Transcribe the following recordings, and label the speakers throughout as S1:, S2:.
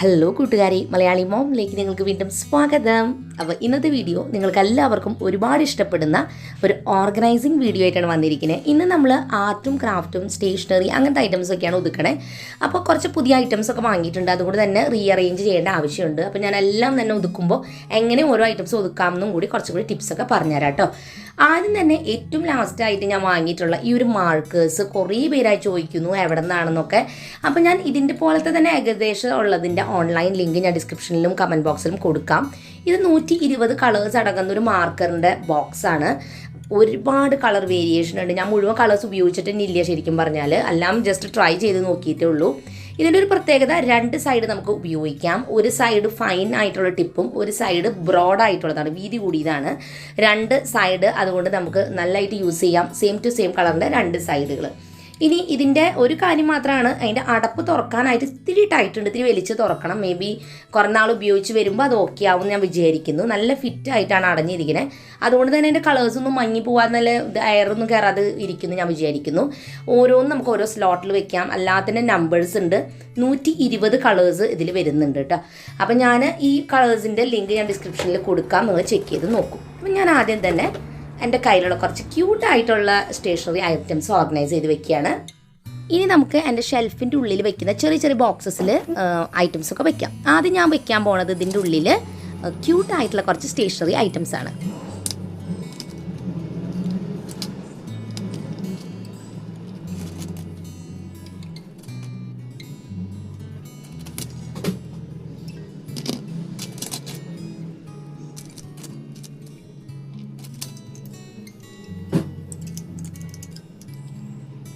S1: Hello കൂട്ടുകാരി, മലയാളി മോമിലേക്ക് നിങ്ങൾക്ക് വീണ്ടും സ്വാഗതം. അപ്പോൾ ഇന്നത്തെ വീഡിയോ നിങ്ങൾക്ക് എല്ലാവർക്കും ഒരുപാട് ഇഷ്ടപ്പെടുന്ന ഒരു ഓർഗനൈസിങ് വീഡിയോ ആയിട്ടാണ് വന്നിരിക്കുന്നത്. ഇന്ന് നമ്മൾ ആർട്ടും ക്രാഫ്റ്റും സ്റ്റേഷനറി അങ്ങനത്തെ ഐറ്റംസൊക്കെയാണ് ഒതുക്കണേ. അപ്പോൾ കുറച്ച് പുതിയ ഐറ്റംസൊക്കെ വാങ്ങിയിട്ടുണ്ട്, അതുകൊണ്ട് തന്നെ റീഅറേഞ്ച് ചെയ്യേണ്ട ആവശ്യമുണ്ട്. അപ്പോൾ ഞാൻ എല്ലാം തന്നെ ഒതുക്കുമ്പോൾ എങ്ങനെ ഓരോ ഐറ്റംസ് ഒതുക്കാമെന്നും കൂടി കുറച്ചുകൂടി ടിപ്സൊക്കെ പറഞ്ഞുതരാം കേട്ടോ. ആദ്യം തന്നെ ഏറ്റവും ലാസ്റ്റായിട്ട് ഞാൻ വാങ്ങിയിട്ടുള്ള ഈ ഒരു മാർക്കേഴ്സ് കുറേ പേരായി ചോദിക്കുന്നു എവിടെ നിന്നാണെന്നൊക്കെ. അപ്പോൾ ഞാൻ ഇതിൻ്റെ പോലത്തെ തന്നെ ഏകദേശം ഉള്ളതിൻ്റെ ഓൺലൈൻ ലിങ്ക് ഞാൻ ഡിസ്ക്രിപ്ഷനിലും കമൻറ്റ് ബോക്സിലും കൊടുക്കാം. ഇത് 120 കളേഴ്സ് അടങ്ങുന്ന ഒരു മാർക്കറിൻ്റെ ബോക്സാണ്. ഒരുപാട് കളർ വേരിയേഷൻ ഉണ്ട്. ഞാൻ മുഴുവൻ കളേഴ്സ് ഉപയോഗിച്ചിട്ടില്ല ശരിക്കും പറഞ്ഞാൽ, എല്ലാം ജസ്റ്റ് ട്രൈ ചെയ്ത് നോക്കിയിട്ടേ ഉള്ളൂ. ഇതിൻ്റെ ഒരു പ്രത്യേകത, രണ്ട് സൈഡ് നമുക്ക് ഉപയോഗിക്കാം. ഒരു സൈഡ് ഫൈൻ ആയിട്ടുള്ള ടിപ്പും ഒരു സൈഡ് ബ്രോഡ് ആയിട്ടുള്ളതാണ്, വീതി കൂടിയതാണ്. രണ്ട് സൈഡ് അതുകൊണ്ട് നമുക്ക് നല്ലതായിട്ട് യൂസ് ചെയ്യാം. സെയിം ടു സെയിം കളറിൻ്റെ രണ്ട് സൈഡുകൾ. ഇനി ഇതിൻ്റെ ഒരു കാര്യം മാത്രമാണ്, അതിൻ്റെ അടപ്പ് തുറക്കാനായിട്ട് ഇത്തിരി ടൈറ്റ് ഉണ്ട്, ഇത്തിരി വലിച്ച് തുറക്കണം. മേ ബി കുറേ നാൾ ഉപയോഗിച്ച് വരുമ്പോൾ അത് ഓക്കെ ആവും ഞാൻ വിചാരിക്കുന്നു. നല്ല ഫിറ്റ് ആയിട്ടാണ് അടഞ്ഞിരിക്കുന്നത്. അതുകൊണ്ട് തന്നെ അതിൻ്റെ കളേഴ്സൊന്നും മങ്ങി പോകാൻ, നല്ല എയറൊന്നും കയറാതെ ഇരിക്കുന്നു ഞാൻ വിചാരിക്കുന്നു. ഓരോന്നും നമുക്ക് ഓരോ സ്ലോട്ടിൽ വെക്കാം. അല്ലാത്തതിൻ്റെ നമ്പേഴ്സ് ഉണ്ട്. 120 കളേഴ്സ് ഇതിൽ വരുന്നുണ്ട് കേട്ടോ. അപ്പം ഞാൻ ഈ കളേഴ്സിൻ്റെ ലിങ്ക് ഞാൻ ഡിസ്ക്രിപ്ഷനിൽ കൊടുക്കാം, നിങ്ങൾ ചെക്ക് ചെയ്ത് നോക്കും. അപ്പം ഞാൻ ആദ്യം തന്നെ എൻ്റെ കയ്യിലുള്ള കുറച്ച് ക്യൂട്ടായിട്ടുള്ള സ്റ്റേഷനറി ഐറ്റംസ് ഓർഗനൈസ് ചെയ്ത് വെക്കുകയാണ്. ഇനി നമുക്ക് എൻ്റെ ഷെൽഫിൻ്റെ ഉള്ളിൽ വെക്കുന്ന ചെറിയ ചെറിയ ബോക്സസിൽ ഐറ്റംസൊക്കെ വെക്കാം. ആദ്യം ഞാൻ വെക്കാൻ പോണത് ഇതിൻ്റെ ഉള്ളിൽ ക്യൂട്ടായിട്ടുള്ള കുറച്ച് സ്റ്റേഷനറി ഐറ്റംസാണ്.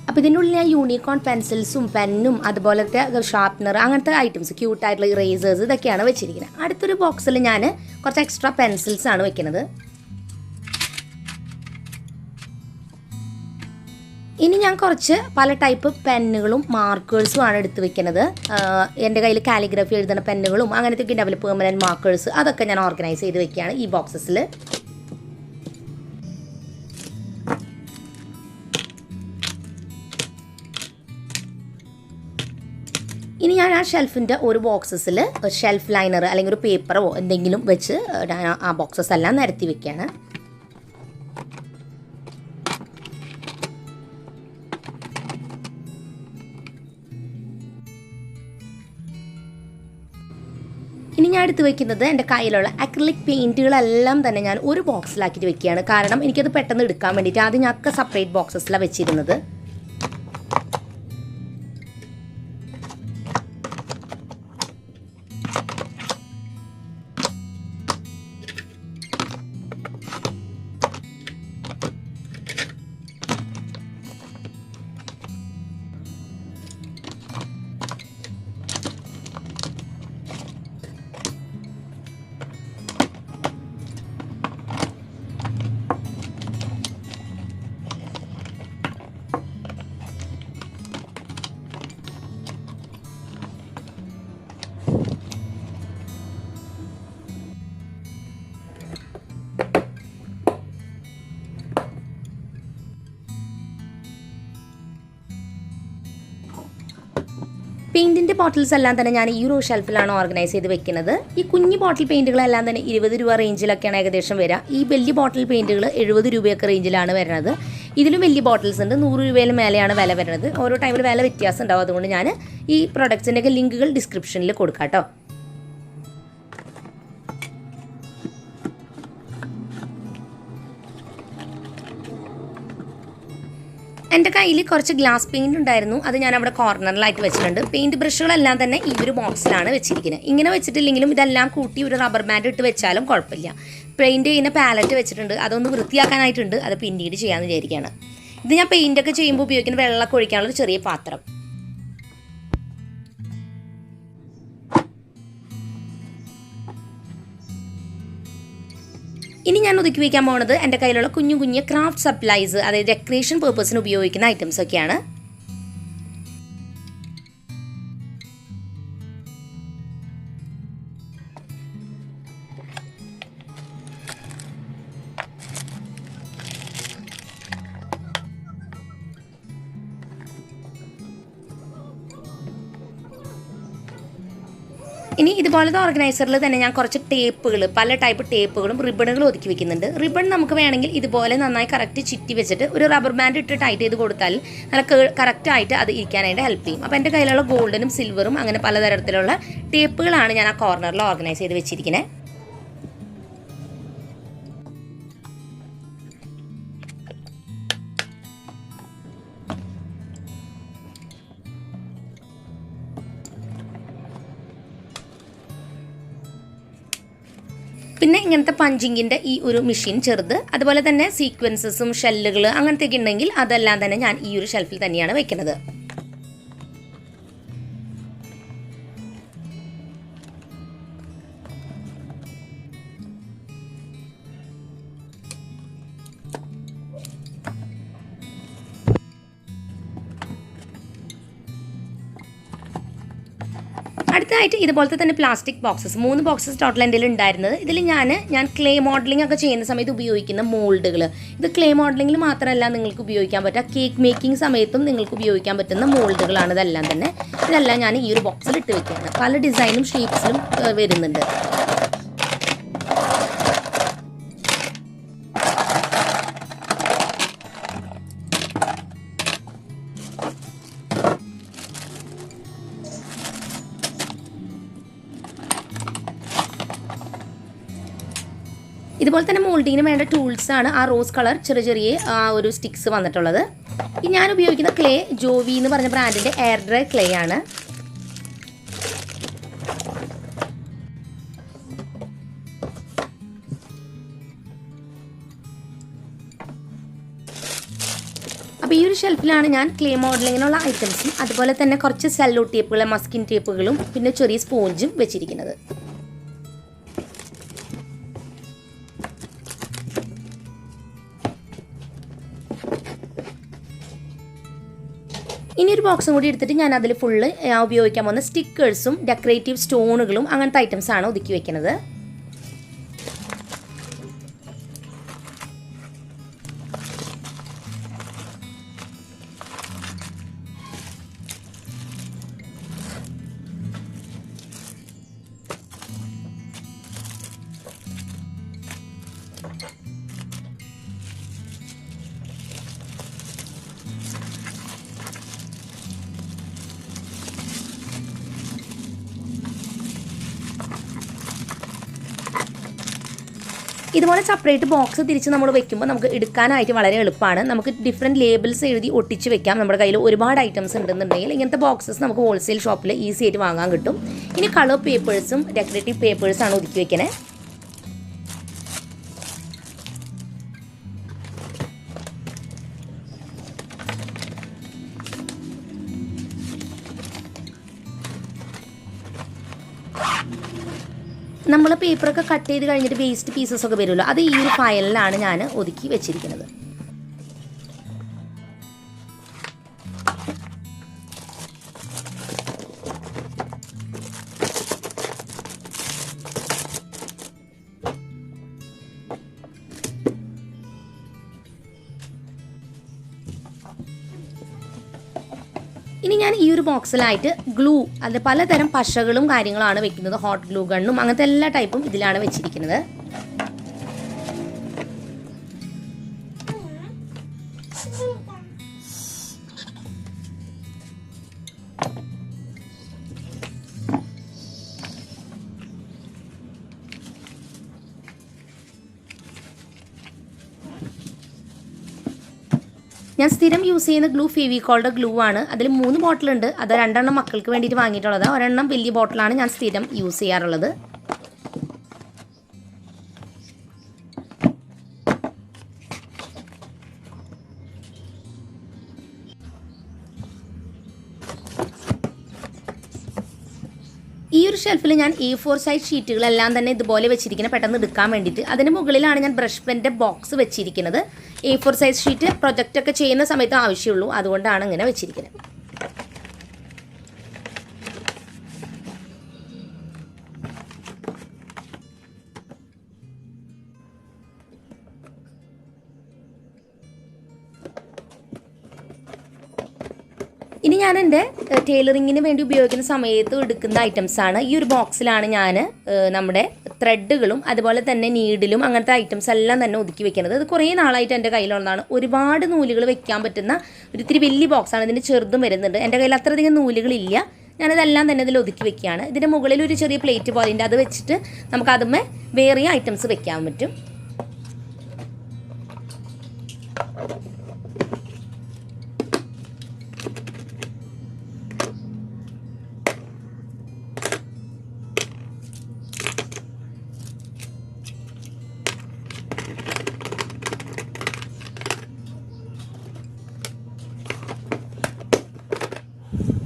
S1: അപ്പോൾ ഇതിൻ്റെ ഉള്ളിൽ ഞാൻ യൂണിക്കോൺ പെൻസിൽസും പെന്നും അതുപോലത്തെ ഷാർപ്നർ അങ്ങനത്തെ ഐറ്റംസ്, ക്യൂട്ടായിട്ടുള്ള ഇറേസേഴ്സ് ഇതൊക്കെയാണ് വെച്ചിരിക്കുന്നത്. അടുത്തൊരു ബോക്സിൽ ഞാൻ കുറച്ച് എക്സ്ട്രാ പെൻസിൽസ് ആണ് വെക്കുന്നത്. ഇനി ഞാൻ കുറച്ച് പല ടൈപ്പ് പെന്നുകളും മാർക്കേഴ്സും ആണ് എടുത്ത് വെക്കുന്നത്. എൻ്റെ കയ്യിൽ കാലിഗ്രഫി എഴുതുന്ന പെന്നുകളും അങ്ങനത്തെയൊക്കെ ഉണ്ടാവില്ല, പെർമനൻറ്റ് മാർക്കേഴ്സ്, അതൊക്കെ ഞാൻ ഓർഗനൈസ് ചെയ്ത് വെക്കുകയാണ് ഈ ബോക്സസിൽ. ഇനി ഞാൻ ആ ഷെൽഫിൻ്റെ ഒരു ബോക്സസിൽ ഷെൽഫ് ലൈനർ അല്ലെങ്കിൽ ഒരു പേപ്പറോ എന്തെങ്കിലും വെച്ച് ആ ബോക്സസ് എല്ലാം നിരത്തി വെക്കുകയാണ്. ഇനി ഞാൻ എടുത്ത് വെക്കുന്നത് എൻ്റെ കയ്യിലുള്ള അക്രിലിക് പെയിൻറ്റുകളെല്ലാം തന്നെ ഞാൻ ഒരു ബോക്സിലാക്കിയിട്ട് വെക്കുകയാണ്. കാരണം എനിക്കത് പെട്ടെന്ന് എടുക്കാൻ വേണ്ടിയിട്ട് ആദ്യം ഞാൻ ഒക്കെ സെപ്പറേറ്റ് ബോക്സസിലാണ് വെച്ചിരുന്നത്. പെയിൻറ്റിൻ്റെ ബോട്ടിൽസ് എല്ലാം തന്നെ ഞാൻ ഈ ഒരു ഷെൽഫിലാണ് ഓർഗനൈസ് ചെയ്ത് വെക്കുന്നത്. ഈ കുഞ്ഞു ബോട്ടിൽ പെയിൻറ്റുകളെല്ലാം തന്നെ 20 രൂപ റേഞ്ചിലൊക്കെയാണ് ഏകദേശം വരിക. ഈ വലിയ ബോട്ടിൽ പെയിൻറ്റുകൾ 70 രൂപയൊക്കെ റേഞ്ചിലാണ് വരുന്നത്. ഇതിലും വലിയ ബോട്ടിൽസ് ഉണ്ട്, 100 രൂപയിൽ മേലെയാണ് വില വരുന്നത്. ഓരോ ടൈമിൽ വില വ്യത്യാസം ഉണ്ടാവും. അതുകൊണ്ട് ഞാൻ ഈ പ്രൊഡക്ട്സിൻ്റെയൊക്കെ ലിങ്കുകൾ ഡിസ്ക്രിപ്ഷനിൽ കൊടുക്കാം കേട്ടോ. എൻ്റെ കയ്യിൽ കുറച്ച് ഗ്ലാസ് പെയിൻറ്റ് ഉണ്ടായിരുന്നു, അത് ഞാൻ അവിടെ കോർണറിലായിട്ട് വെച്ചിട്ടുണ്ട്. പെയിൻറ്റ് ബ്രഷുകളെല്ലാം തന്നെ ഈ ഒരു ബോക്സിലാണ് വെച്ചിരിക്കുന്നത്. ഇങ്ങനെ വെച്ചിട്ടില്ലെങ്കിലും ഇതെല്ലാം കൂട്ടി ഒരു റബ്ബർ ബാൻഡ് ഇട്ട് വെച്ചാലും കുഴപ്പമില്ല. പെയിൻറ്റ് ചെയ്യുന്ന പാലറ്റ് വെച്ചിട്ടുണ്ട്, അതൊന്ന് വൃത്തിയാക്കാനായിട്ടുണ്ട്, അത് പിന്നീട് ചെയ്യാമെന്ന് വിചാരിക്കുകയാണ്. ഇത് ഞാൻ പെയിൻറ്റൊക്കെ ചെയ്യുമ്പോൾ ഉപയോഗിക്കുന്ന വെള്ളമൊക്കെ ഒഴിക്കാനുള്ളൊരു ചെറിയ പാത്രം. ഇനി ഞാൻ ഒതുക്കി വയ്ക്കാൻ പോകുന്നത് എൻ്റെ കയ്യിലുള്ള കുഞ്ഞു കുഞ്ഞു ക്രാഫ്റ്റ് സപ്ലൈസ്, അതായത് ഡെക്കറേഷൻ പേർപ്പസിന് ഉപയോഗിക്കുന്ന ഐറ്റംസൊക്കെയാണ്. ഇനി ഇതുപോലത്തെ ഓർഗനൈസറിൽ തന്നെ ഞാൻ കുറച്ച് ടേപ്പുകൾ, പല ടൈപ്പ് ടേപ്പുകളും റിബണുകളും ഒതുക്കി വെക്കുന്നുണ്ട്. റിബൺ നമുക്ക് വേണമെങ്കിൽ ഇതുപോലെ നന്നായി കറക്റ്റ് ചുറ്റി വെച്ചിട്ട് ഒരു റബ്ബർ ബാൻഡ് ഇട്ട് ടൈറ്റ് ചെയ്ത് കൊടുത്താൽ നല്ല കറക്റ്റായിട്ട് അത് ഇരിക്കാനായിട്ട് ഹെൽപ്പ് ചെയ്യും. അപ്പോൾ എൻ്റെ കയ്യിലുള്ള ഗോൾഡനും സിൽവറും അങ്ങനെ പലതരത്തിലുള്ള ടേപ്പുകളാണ് ഞാൻ ആ കോർണറിൽ ഓർഗനൈസ് ചെയ്ത് വെച്ചിരിക്കുന്നത്. പിന്നെ ഇങ്ങനത്തെ പഞ്ചിങ്ങിൻ്റെ ഈ ഒരു മെഷീൻ ചെറുത്, അതുപോലെ തന്നെ സീക്വൻസസും ഷെല്ലുകൾ അങ്ങനത്തെയൊക്കെ ഉണ്ടെങ്കിൽ അതെല്ലാം തന്നെ ഞാൻ ഈ ഒരു ഷെൽഫിൽ തന്നെയാണ് വെക്കുന്നത്. അടുത്തതായിട്ട് ഇതുപോലത്തെ തന്നെ പ്ലാസ്റ്റിക് ബോക്സസ്, 3 ബോക്സസ് ടോട്ടൽ എൻ്റെ ഉണ്ടായിരുന്നത്. ഇതിൽ ഞാൻ ക്ലേ മോഡലിംഗ് ഒക്കെ ചെയ്യുന്ന സമയത്ത് ഉപയോഗിക്കുന്ന മോൾഡുകൾ, ഇത് ക്ലേ മോഡലിംഗിൽ മാത്രമല്ല നിങ്ങൾക്ക് ഉപയോഗിക്കാൻ പറ്റുക, കേക്ക് മേക്കിംഗ് സമയത്തും നിങ്ങൾക്ക് ഉപയോഗിക്കാൻ പറ്റുന്ന മോൾഡുകളാണ് ഇതെല്ലാം തന്നെ. ഇതെല്ലാം ഞാൻ ഈ ഒരു ബോക്സിൽ ഇട്ട് വെക്കുകയാണ്. പല ഡിസൈനും ഷേപ്സിലും വരുന്നുണ്ട്. ഇതുപോലെ തന്നെ മോൾഡിങ്ങിന് വേണ്ട ടൂൾസാണ് ആ റോസ് കളർ ചെറിയ ഒരു സ്റ്റിക്സ് വന്നിട്ടുള്ളത്. ഞാൻ ഉപയോഗിക്കുന്ന ക്ലേ ജോവി എന്ന് പറഞ്ഞ ബ്രാൻഡിൻ്റെ എയർ ഡ്രൈ ക്ലേ ആണ്. അപ്പോൾ ഈ ഒരു ഷെൽഫിലാണ് ഞാൻ ക്ലേ മോഡലിങ്ങിനുള്ള ഐറ്റംസും അതുപോലെ തന്നെ കുറച്ച് സെല്ലോ ടേപ്പുകൾ, മസ്കിൻ ടേപ്പുകളും പിന്നെ ചെറിയ സ്പോഞ്ചും വെച്ചിരിക്കുന്നത്. ഇനി ഒരു ബോക്സും കൂടി എടുത്തിട്ട് ഞാൻ അതിൽ ഫുള്ള് ഉപയോഗിക്കാൻ പോകുന്ന സ്റ്റിക്കേഴ്സും ഡെക്കറേറ്റീവ് സ്റ്റോണുകളും അങ്ങനത്തെ ഐറ്റംസാണ് ഒതുക്കി വെക്കുന്നത്. ഇതുപോലെ സെപ്പറേറ്റ് ബോക്സ് തിരിച്ച് നമ്മൾ വെക്കുമ്പോൾ നമുക്ക് എടുക്കാനായിട്ട് വളരെ എളുപ്പമാണ്. നമുക്ക് ഡിഫറെൻറ്റ് ലേബിൾസ് എഴുതി ഒട്ടിച്ച് വെക്കാം. നമ്മുടെ കയ്യിൽ ഒരുപാട് ഐറ്റംസ് ഉണ്ടെന്നുണ്ടെങ്കിൽ ഇങ്ങനത്തെ ബോക്സസ് നമുക്ക് ഹോൾസെയിൽ ഷോപ്പിൽ ഈസി ആയിട്ട് വാങ്ങാൻ കിട്ടും. ഇനി കളർ പേപ്പേഴ്സും ഡെക്കറേറ്റീവ് പേപ്പേഴ്സാണ് ഒതുക്കി വെക്കണേ. നമ്മൾ പേപ്പറൊക്കെ കട്ട് ചെയ്ത് കഴിഞ്ഞിട്ട് വേസ്റ്റ് പീസസ് ഒക്കെ വരുമല്ലോ, അത് ഈ ഒരു ഫയലിലാണ് ഞാൻ ഒതുക്കി വെച്ചിരിക്കുന്നത്. ഇനി ഞാൻ ഈ ഒരു ബോക്സിലായിട്ട് ഗ്ലൂ, അത് പലതരം പശകളും കാര്യങ്ങളാണ് വെക്കുന്നത്. ഹോട്ട് ഗ്ലൂ ഗണ്ണും അങ്ങനത്തെ എല്ലാ ടൈപ്പും ഇതിലാണ് വെച്ചിരിക്കുന്നത്. ഞാൻ സ്ഥിരം യൂസ് ചെയ്യുന്ന ഗ്ലൂ ഫെവിക്കോളിൻ്റെ ഗ്ലൂ ആണ്. അതിൽ 3 ബോട്ടിലുണ്ട്. അത് 2 മക്കൾക്ക് വേണ്ടിയിട്ട് വാങ്ങിയിട്ടുള്ളത്. ഒരെണ്ണം വലിയ ബോട്ടിലാണ് ഞാൻ സ്ഥിരം യൂസ് ചെയ്യാറുള്ളത്. ഈ ഒരു ഷെൽഫിൽ ഞാൻ A4 സൈസ് ഷീറ്റുകളെല്ലാം തന്നെ ഇതുപോലെ വെച്ചിരിക്കുന്നത് പെട്ടെന്ന് എടുക്കാൻ വേണ്ടിയിട്ട്. അതിന് മുകളിലാണ് ഞാൻ ബ്രഷ് പെൻ്റെ ബോക്സ് വെച്ചിരിക്കുന്നത്. A4 സൈസ് ഷീറ്റ് പ്രൊജക്റ്റൊക്കെ ചെയ്യുന്ന സമയത്ത് ആവശ്യമുള്ളൂ, അതുകൊണ്ടാണ് ഇങ്ങനെ വെച്ചിരിക്കുന്നത്. ഇനി ഞാൻ എൻ്റെ ടൈലറിങ്ങിന് വേണ്ടി ഉപയോഗിക്കുന്ന സമയത്ത് എടുക്കുന്ന ഐറ്റംസാണ്. ഈ ഒരു ബോക്സിലാണ് ഞാൻ നമ്മുടെ ത്രെഡുകളും അതുപോലെ തന്നെ നീഡിലും അങ്ങനത്തെ ഐറ്റംസ് എല്ലാം തന്നെ ഒതുക്കി വെക്കുന്നത്. അത് കുറേ നാളായിട്ട് എൻ്റെ കയ്യിലുള്ളതാണ്. ഒരുപാട് നൂലുകൾ വെക്കാൻ പറ്റുന്ന ഒരിത്തിരി വലിയ ബോക്സാണ്. ഇതിൻ്റെ ചെറുതും വരുന്നുണ്ട്. എൻ്റെ കയ്യിൽ അത്രയധികം നൂലുകളില്ല. ഞാനതെല്ലാം തന്നെ ഇതിൽ ഒതുക്കി വെക്കുകയാണ്. ഇതിൻ്റെ മുകളിൽ ഒരു ചെറിയ പ്ലേറ്റ് പോലെ ഉണ്ട്. അത് വെച്ചിട്ട് നമുക്ക് അതുമേ വേറെ ഐറ്റംസ് വെക്കാൻ പറ്റും.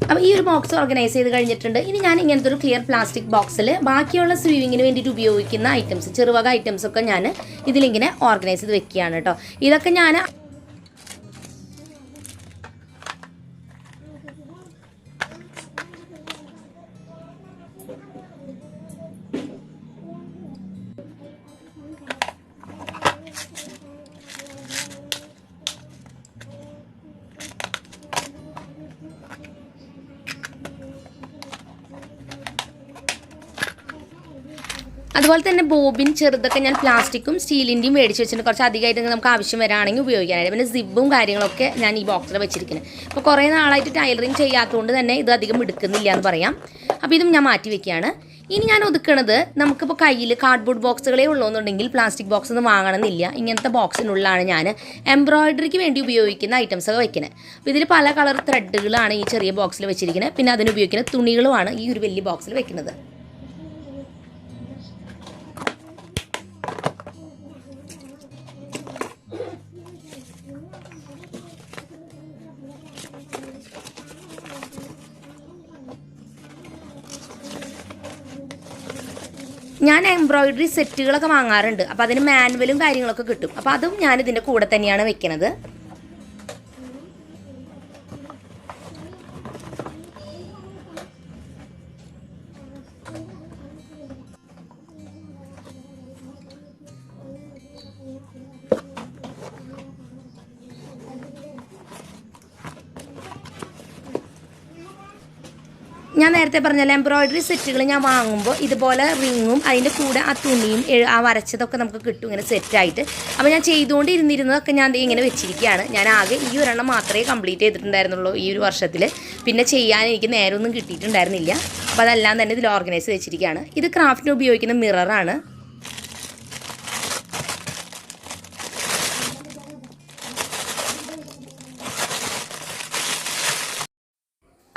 S1: അപ്പോൾ ഈ ഒരു ബോക്സ് ഓർഗനൈസ് ചെയ്ത് കഴിഞ്ഞിട്ടുണ്ട്. ഇനി ഞാൻ ഇങ്ങനത്തെ ഒരു ക്ലിയർ പ്ലാസ്റ്റിക് ബോക്സിൽ ബാക്കിയുള്ള സ്വീവിങ്ങിന് വേണ്ടിയിട്ട് ഉപയോഗിക്കുന്ന ഐറ്റംസ്, ചെറുവക ഐറ്റംസൊക്കെ ഞാൻ ഇതിലിങ്ങനെ ഓർഗനൈസ് ചെയ്ത് വെക്കുകയാണ് കേട്ടോ. ഇതൊക്കെ ഞാൻ അതുപോലെ തന്നെ ബോബിൻ ചെറുതൊക്കെ ഞാൻ പ്ലാസ്റ്റിക്കും സ്റ്റീലിൻ്റെയും മേടിച്ച് വെച്ചിട്ടുണ്ട്. കുറച്ച് അധികമായിട്ട് നമുക്ക് ആവശ്യം വരാണെങ്കിൽ ഉപയോഗിക്കാനായിട്ട്. പിന്നെ സിബും കാര്യങ്ങളൊക്കെ ഞാൻ ഈ ബോക്സിൽ വെച്ചിരിക്കുന്നത്. ഇപ്പോൾ കുറേ നാളായിട്ട് ടൈലറിങ് ചെയ്യാത്തതുകൊണ്ട് തന്നെ ഇത് അധികം എടുക്കുന്നില്ല എന്ന് പറയാം. അപ്പോൾ ഇതും ഞാൻ മാറ്റി വെക്കുകയാണ്. ഇനി ഞാൻ ഒതുക്കണത്, നമുക്കിപ്പോൾ കയ്യിൽ കാർഡ്ബോർഡ് ബോക്സുകളേ ഉള്ളൂന്നുണ്ടെങ്കിൽ പ്ലാസ്റ്റിക് ബോക്സ് ഒന്നും വാങ്ങണമെന്നില്ല. ഇങ്ങനത്തെ ബോക്സിനുള്ളിലാണ് ഞാൻ എംബ്രോയിഡറിക്ക് വേണ്ടി ഉപയോഗിക്കുന്ന ഐറ്റംസൊക്കെ വെക്കുന്നത്. അപ്പോൾ ഇതിൽ പല കളർ ത്രെഡുകളാണ് ഈ ചെറിയ ബോക്സിൽ വെച്ചിരിക്കുന്നത്. പിന്നെ അതിനുപയോഗിക്കുന്ന തുണികളുമാണ് ഈ ഒരു വലിയ ബോക്സിൽ വെക്കുന്നത്. ഞാൻ എംബ്രോയിഡറി സെറ്റുകളൊക്കെ വാങ്ങാറുണ്ട്. അപ്പോൾ അതിന് മാനുവലും കാര്യങ്ങളൊക്കെ കിട്ടും. അപ്പോൾ അതും ഞാനിതിൻ്റെ കൂടെ തന്നെയാണ് വെക്കുന്നത്. ഞാൻ നേരത്തെ പറഞ്ഞാൽ എംബ്രോയിഡറി സെറ്റുകൾ ഞാൻ വാങ്ങുമ്പോൾ ഇതുപോലെ റിങ്ങും അതിൻ്റെ കൂടെ ആ തുണിയും ആ വരച്ചതൊക്കെ നമുക്ക് കിട്ടും ഇങ്ങനെ സെറ്റായിട്ട്. അപ്പോൾ ഞാൻ ചെയ്തുകൊണ്ടിരുന്നതൊക്കെ ഞാൻ ഇങ്ങനെ വെച്ചിരിക്കുകയാണ്. ഞാൻ ആകെ ഈ ഒരെണ്ണം മാത്രമേ കംപ്ലീറ്റ് ചെയ്തിട്ടുണ്ടായിരുന്നുള്ളൂ ഈ ഒരു വർഷത്തിൽ. പിന്നെ ചെയ്യാൻ എനിക്ക് നേരമൊന്നും കിട്ടിയിട്ടുണ്ടായിരുന്നില്ല. അപ്പോൾ അതെല്ലാം തന്നെ ഇതിൽ ഓർഗനൈസ് വെച്ചിരിക്കുകയാണ്. ഇത് ക്രാഫ്റ്റിന് ഉപയോഗിക്കുന്ന മിററാണ്.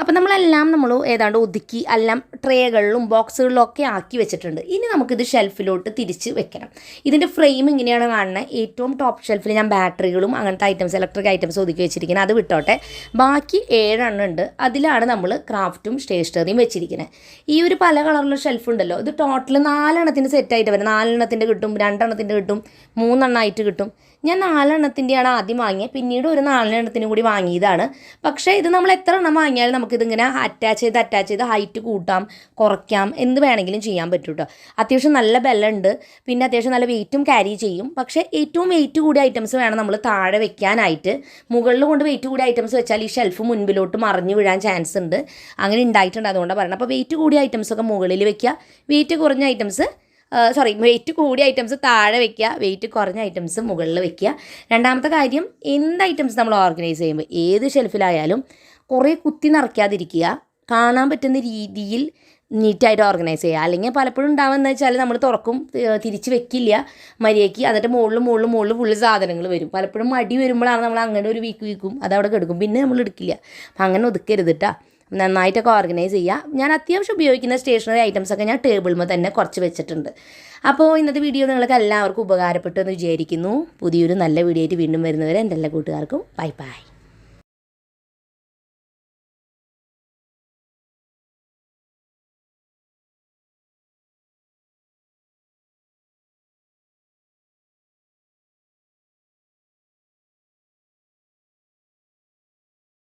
S1: അപ്പോൾ നമ്മളെല്ലാം ഏതാണ്ട് ഒതുക്കി എല്ലാം ട്രേകളിലും ബോക്സുകളിലും ഒക്കെ ആക്കി വെച്ചിട്ടുണ്ട്. ഇനി നമുക്കിത് ഷെൽഫിലോട്ട് തിരിച്ച് വെക്കണം. ഇതിൻ്റെ ഫ്രെയിം ഇങ്ങനെയാണ് കാണുന്നത്. ഏറ്റവും ടോപ്പ് ഷെൽഫിൽ ഞാൻ ബാറ്ററികളും അങ്ങനത്തെ ഐറ്റംസ്, ഇലക്ട്രിക് ഐറ്റംസ് ഒതുക്കി വെച്ചിരിക്കുന്നത്. അത് വിട്ടോട്ടെ. ബാക്കി 7 എണ്ണം ഉണ്ട്. അതിലാണ് നമ്മൾ ക്രാഫ്റ്റും സ്റ്റേഷനറിയും വെച്ചിരിക്കുന്നത്. ഈ ഒരു പല കളറിലുള്ള ഷെൽഫ് ഉണ്ടല്ലോ, ഇത് ടോട്ടൽ 4 എണ്ണത്തിന് സെറ്റായിട്ട് വരും. 4 എണ്ണത്തിൻ്റെ കിട്ടും, 2 എണ്ണത്തിൻ്റെ കിട്ടും, 3 എണ്ണമായിട്ട് കിട്ടും. ഞാൻ 4 എണ്ണത്തിൻ്റെയാണ് ആദ്യം വാങ്ങിയത്. പിന്നീട് ഒരു 4 എണ്ണത്തിനും കൂടി വാങ്ങിയതാണ്. പക്ഷേ ഇത് നമ്മൾ എത്ര എണ്ണം വാങ്ങിയാലും നമുക്കിതിങ്ങനെ അറ്റാച്ച് ചെയ്ത് ഹൈറ്റ് കൂട്ടാം, കുറയ്ക്കാം, എന്ത് വേണമെങ്കിലും ചെയ്യാൻ പറ്റും കേട്ടോ. അത്യാവശ്യം നല്ല ബലമുണ്ട്. പിന്നെ അത്യാവശ്യം നല്ല വെയിറ്റും ക്യാരി ചെയ്യും. പക്ഷേ ഏറ്റവും വെയിറ്റ് കൂടിയ ഐറ്റംസ് വേണം നമ്മൾ താഴെ വെക്കാനായിട്ട്. മുകളിൽ കൊണ്ട് വെയിറ്റ് കൂടിയ ഐറ്റംസ് വെച്ചാൽ ഈ ഷെൽഫ് മുൻപിലോട്ട് മറിഞ്ഞു വീഴാൻ ചാൻസ് ഉണ്ട്. അങ്ങനെ ഉണ്ടായിട്ടുണ്ട്. അതുകൊണ്ടാണ് പറയുന്നത്. അപ്പോൾ വെയിറ്റ് കൂടിയ ഐറ്റംസൊക്കെ മുകളിൽ വെക്കുക, വെയിറ്റ് കുറഞ്ഞ ഐറ്റംസ് വെയിറ്റ് കൂടിയ ഐറ്റംസ് താഴെ വെക്കുക, വെയിറ്റ് കുറഞ്ഞ ഐറ്റംസ് മുകളിൽ വെക്കുക. രണ്ടാമത്തെ കാര്യം, എന്ത് ഐറ്റംസ് നമ്മൾ ഓർഗനൈസ് ചെയ്യുമ്പോൾ ഏത് ഷെൽഫിലായാലും കുറേ കുത്തി നിറയ്ക്കാതിരിക്കുക. കാണാൻ പറ്റുന്ന രീതിയിൽ നീറ്റായിട്ട് ഓർഗനൈസ് ചെയ്യുക. അല്ലെങ്കിൽ പലപ്പോഴും ഉണ്ടാവുമെന്ന് വെച്ചാൽ നമ്മൾ തുറക്കും, തിരിച്ച് വെക്കില്ല മര്യാദയ്ക്ക്. എന്നിട്ട് മുകളിൽ ഫുള്ള് സാധനങ്ങൾ വരും. പലപ്പോഴും മടി വരുമ്പോഴാണ് നമ്മൾ അങ്ങനെ ഒരു വീക്കും അതവിടെ കിടക്കും. പിന്നെ നമ്മൾ എടുക്കില്ല. അപ്പം അങ്ങനെ ഒതുക്കരുത് കേട്ടോ. നന്നായിട്ടൊക്കെ ഓർഗനൈസ് ചെയ്യുക. ഞാൻ അത്യാവശ്യം ഉപയോഗിക്കുന്ന സ്റ്റേഷനറി ഐറ്റംസൊക്കെ ഞാൻ ടേബിളിൽ തന്നെ കുറച്ച് വെച്ചിട്ടുണ്ട്. അപ്പോൾ ഇന്നത്തെ വീഡിയോ നിങ്ങൾക്ക് എല്ലാവർക്കും ഉപകാരപ്പെട്ടു എന്ന് വിചാരിക്കുന്നു. പുതിയൊരു നല്ല വീഡിയോ ആയിട്ട് വീണ്ടും വരുന്നവരെ എൻ്റെ എല്ലാ കൂട്ടുകാർക്കും ബൈ.